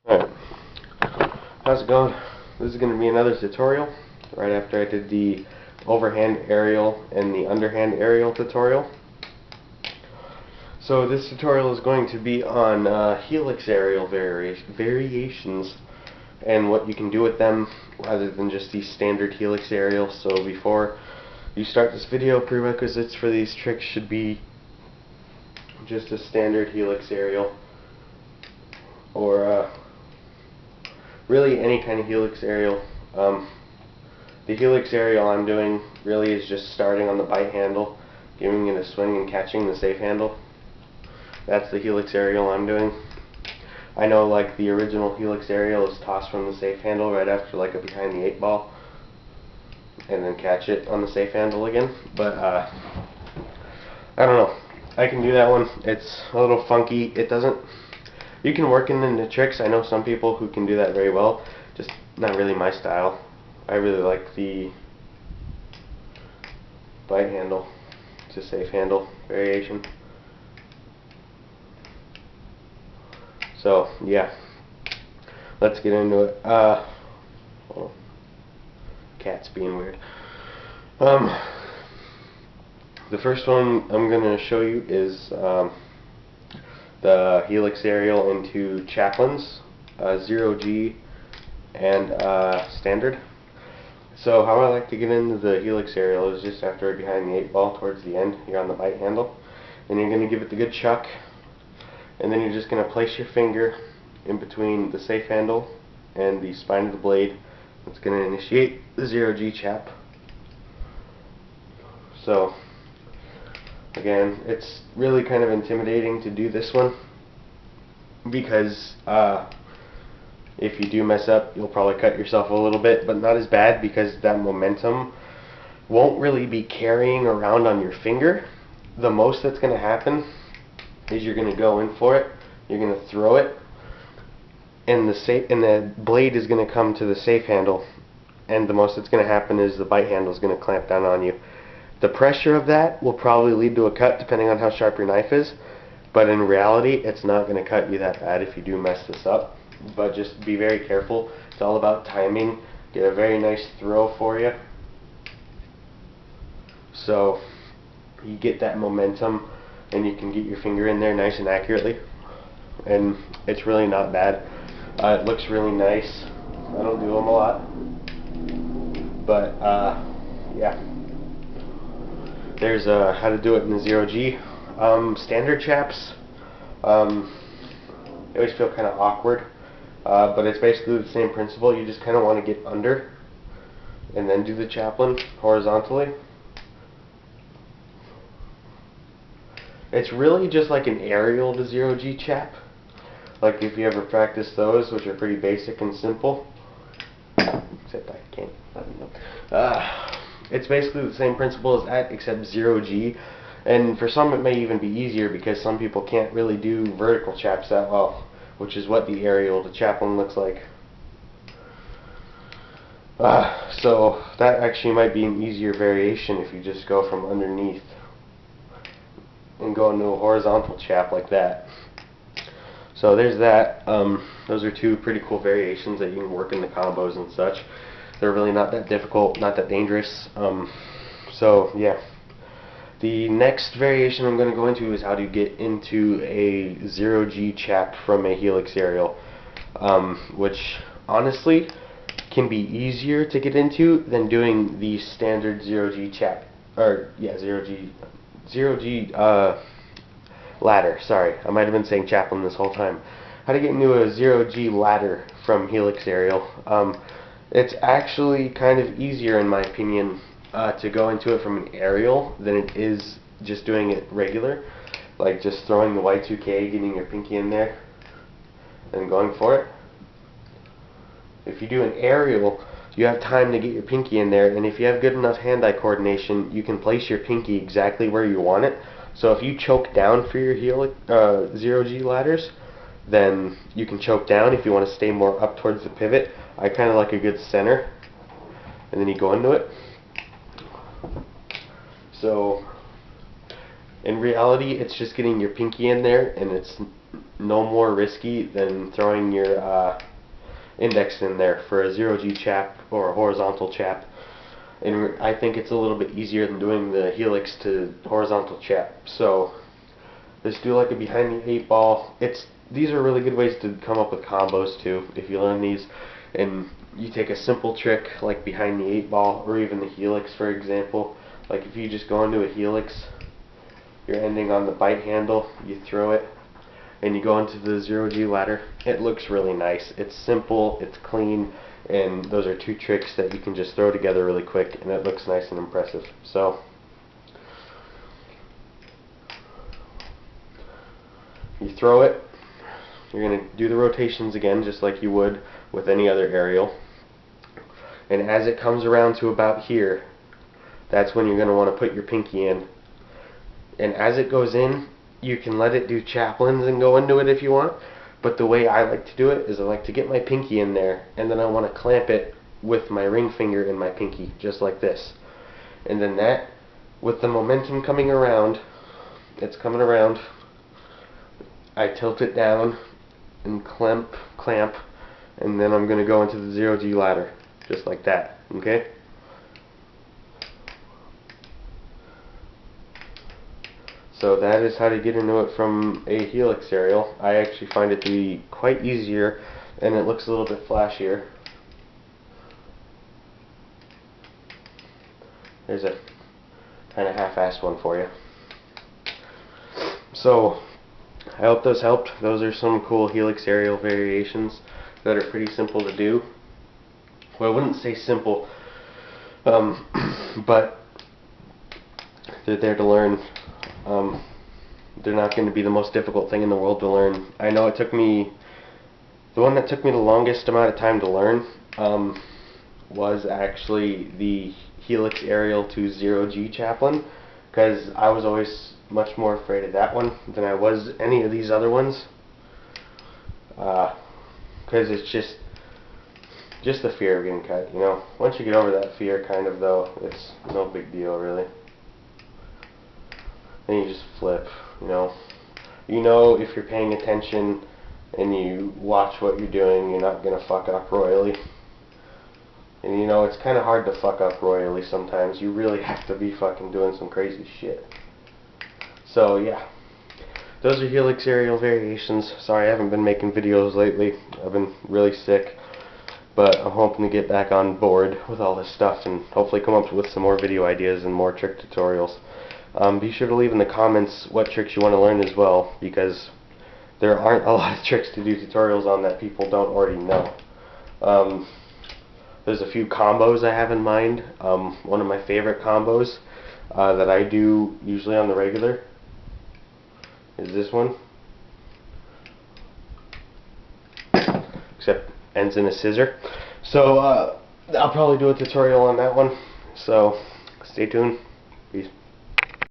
Alright, how's it going? This is going to be another tutorial right after I did the overhand aerial and the underhand aerial tutorial. So this tutorial is going to be on Helix aerial variations and what you can do with them rather than just the standard Helix aerial. So before you start this video, prerequisites for these tricks should be just a standard Helix aerial or really any kind of Helix aerial. The Helix aerial I'm doing really is just starting on the bite handle, giving it a swing and catching the safe handle. That's the Helix aerial I'm doing. I know like the original Helix aerial is tossed from the safe handle right after like a behind the 8-ball and then catch it on the safe handle again, but I don't know. I can do that one. It's a little funky. It doesn't, you can work in the tricks. I know some people who can do that very well, just not really my style. I really like the bite handle. It's a safe handle variation. So yeah, let's get into it. Oh, cat's being weird. The first one I'm going to show you is the Helix aerial into Chaplin's 0G and standard. So how I like to get into the Helix aerial is just after behind the 8-ball towards the end here on the bite handle, and you're going to give it the good chuck, and then you're just going to place your finger in between the safe handle and the spine of the blade. It's going to initiate the 0G chap. So again, it's really kind of intimidating to do this one because if you do mess up, you'll probably cut yourself a little bit, but not as bad because that momentum won't really be carrying around on your finger. The most that's going to happen is you're going to go in for it, you're going to throw it, and the blade is going to come to the safe handle, and the most that's going to happen is the bite handle is going to clamp down on you. The pressure of that will probably lead to a cut depending on how sharp your knife is, but in reality it's not going to cut you that bad if you do mess this up. But just be very careful. It's all about timing. Get a very nice throw for you, so you get that momentum and you can get your finger in there nice and accurately, and it's really not bad. It looks really nice. I don't do them a lot, but yeah. There's how to do it in the 0G. Standard chaps, they always feel kind of awkward, but it's basically the same principle. You just kind of want to get under and then do the Chaplin horizontally. It's really just like an aerial to 0G chap. Like if you ever practice those, which are pretty basic and simple. Except I can't let them know. It's basically the same principle as that, except 0G. And for some it may even be easier because some people can't really do vertical chaps that well, which is what the aerial to Chaplin looks like. So that actually might be an easier variation if you just go from underneath and go into a horizontal chap like that. So there's that. Those are two pretty cool variations that you can work in the combos and such. They're really not that difficult, not that dangerous. So yeah. The next variation I'm going to go into is how to get into a 0G chap from a Helix aerial, which honestly can be easier to get into than doing the standard 0G chap, or yeah, 0G ladder. Sorry, I might have been saying Chaplin this whole time. How to get into a 0G ladder from Helix aerial. It's actually kind of easier in my opinion to go into it from an aerial than it is just doing it regular, like just throwing the Y2K, getting your pinky in there and going for it. If you do an aerial, you have time to get your pinky in there, and if you have good enough hand-eye coordination, you can place your pinky exactly where you want it. So if you choke down for your Helix 0G ladders, then you can choke down. If you want to stay more up towards the pivot, I kind of like a good center, and then you go into it. So in reality, it's just getting your pinky in there, and it's no more risky than throwing your index in there for a 0G chap or a horizontal chap. And I think it's a little bit easier than doing the helix to horizontal chap. So just do like a behind the 8 ball. These are really good ways to come up with combos too, if you learn these. And you take a simple trick like behind the 8 ball or even the helix, for example. Like if you just go into a helix, you're ending on the bite handle, you throw it, and you go into the 0G ladder. It looks really nice. It's simple, it's clean, and those are two tricks that you can just throw together really quick, and it looks nice and impressive. So you throw it, you're going to do the rotations again just like you would with any other aerial, and as it comes around to about here, that's when you're going to want to put your pinky in. And as it goes in, you can let it do chaplains and go into it if you want, but the way I like to do it is I like to get my pinky in there, and then I want to clamp it with my ring finger in my pinky, just like this. And then that, with the momentum coming around, it's coming around, I tilt it down and clamp, and then I'm going to go into the 0G ladder, just like that, okay? So that is how to get into it from a helix aerial. I actually find it to be quite easier, and it looks a little bit flashier. There's a kind of half-assed one for you. So I hope those helped. Those are some cool helix aerial variations that are pretty simple to do. Well, I wouldn't say simple, but they're there to learn. They're not going to be the most difficult thing in the world to learn. I know it took me, the one that took me the longest amount of time to learn was actually the helix aerial to 0G chaplain, because I was always much more afraid of that one than I was any of these other ones, because it's just the fear of getting cut, you know. Once you get over that fear, kind of, though, it's no big deal, really. Then you just flip, you know. You know, if you're paying attention and you watch what you're doing, you're not gonna fuck up royally. And you know, it's kind of hard to fuck up royally sometimes. You really have to be fucking doing some crazy shit. So yeah, those are helix aerial variations. Sorry, I haven't been making videos lately. I've been really sick, but I'm hoping to get back on board with all this stuff and hopefully come up with some more video ideas and more trick tutorials. Be sure to leave in the comments what tricks you want to learn as well, because there aren't a lot of tricks to do tutorials on that people don't already know. There's a few combos I have in mind. One of my favorite combos that I do usually on the regular is this one, except ends in a scissor. So I'll probably do a tutorial on that one, so stay tuned.